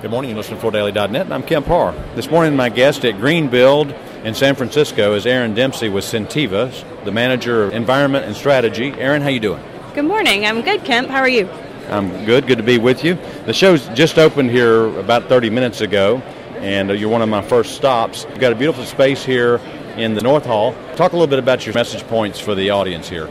Good morning. You're listening to FloorDaily.net, and I'm Kemp Harr. This morning, my guest at Greenbuild in San Francisco is Erin Dempsey with Centiva, the Manager of Environment and Strategy. Erin, how you doing? Good morning. I'm good, Kemp. How are you? I'm good. Good to be with you. The show's just opened here about 30 minutes ago, and you're one of my first stops. You've got a beautiful space here in the North Hall. Talk a little bit about your message points for the audience here.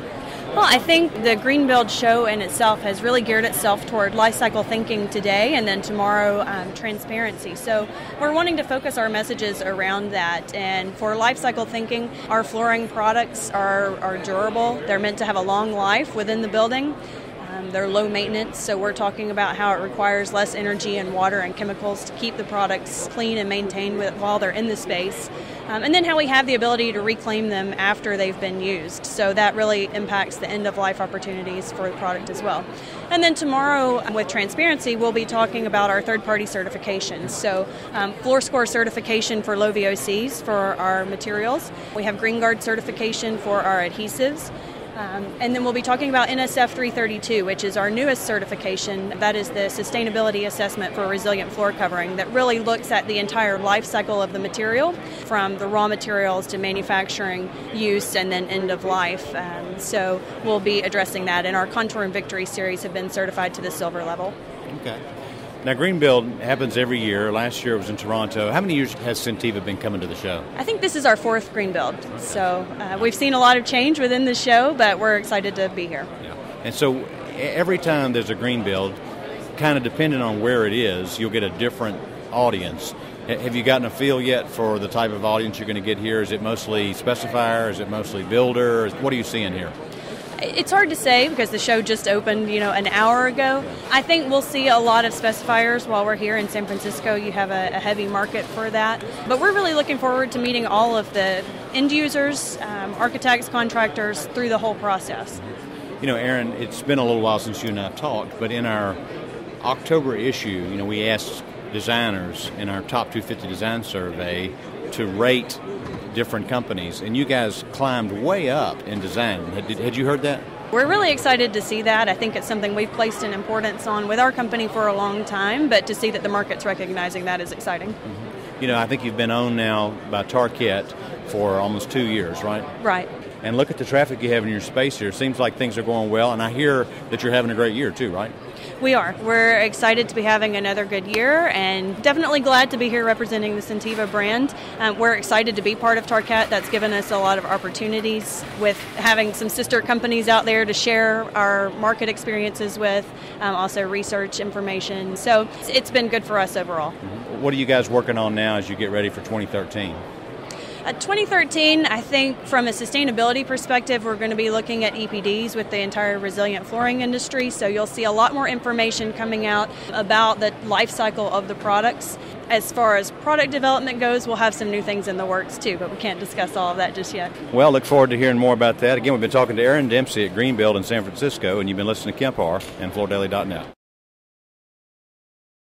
Well, I think the Greenbuild show in itself has really geared itself toward life cycle thinking today, and then tomorrow, transparency. So we're wanting to focus our messages around that. And for life cycle thinking, our flooring products are durable. They're meant to have a long life within the building. They're low maintenance, so we're talking about how it requires less energy and water and chemicals to keep the products clean and maintained while they're in the space. And then how we have the ability to reclaim them after they've been used. So that really impacts the end-of-life opportunities for the product as well. And then tomorrow, with transparency, we'll be talking about our third-party certifications. So Floor Score certification for low VOCs for our materials. We have Green Guard certification for our adhesives. And then we'll be talking about NSF 332, which is our newest certification. That is the sustainability assessment for resilient floor covering that really looks at the entire life cycle of the material, from the raw materials to manufacturing, use, and then end of life. So we'll be addressing that, and our Contour and Victory series have been certified to the silver level. Okay. Now, Greenbuild happens every year. Last year it was in Toronto. How many years has Centiva been coming to the show? I think this is our fourth Greenbuild. Okay. So we've seen a lot of change within the show, but we're excited to be here. Yeah. And so every time there's a Greenbuild, kind of depending on where it is, you'll get a different audience. Have you gotten a feel yet for the type of audience you're going to get here? Is it mostly specifier? Is it mostly builder? What are you seeing here? It's hard to say because the show just opened, an hour ago. I think we'll see a lot of specifiers while we're here in San Francisco. You have a heavy market for that. But we're really looking forward to meeting all of the end users, architects, contractors through the whole process. Erin, it's been a little while since you and I have talked, but in our October issue, we asked designers in our top 250 design survey to rate different companies, and you guys climbed way up in design. Had you heard that? We're really excited to see that. I think it's something we've placed an importance on with our company for a long time, but to see that the market's recognizing that is exciting. Mm-hmm. I think you've been owned now by Tarkett for almost 2 years, right? Right. And look at the traffic you have in your space here. It seems like things are going well, and I hear that you're having a great year too, right? We are. We're excited to be having another good year, and definitely glad to be here representing the Centiva brand. We're excited to be part of Tarkett. That's given us a lot of opportunities with having some sister companies out there to share our market experiences with, also research information. So it's been good for us overall. Mm-hmm. What are you guys working on now as you get ready for 2013? 2013, I think from a sustainability perspective, we're going to be looking at EPDs with the entire resilient flooring industry. So you'll see a lot more information coming out about the life cycle of the products. As far as product development goes, we'll have some new things in the works too, but we can't discuss all of that just yet. Well, look forward to hearing more about that. Again, we've been talking to Erin Dempsey at Greenbuild in San Francisco, and you've been listening to Kemp Harr and FloorDaily.net.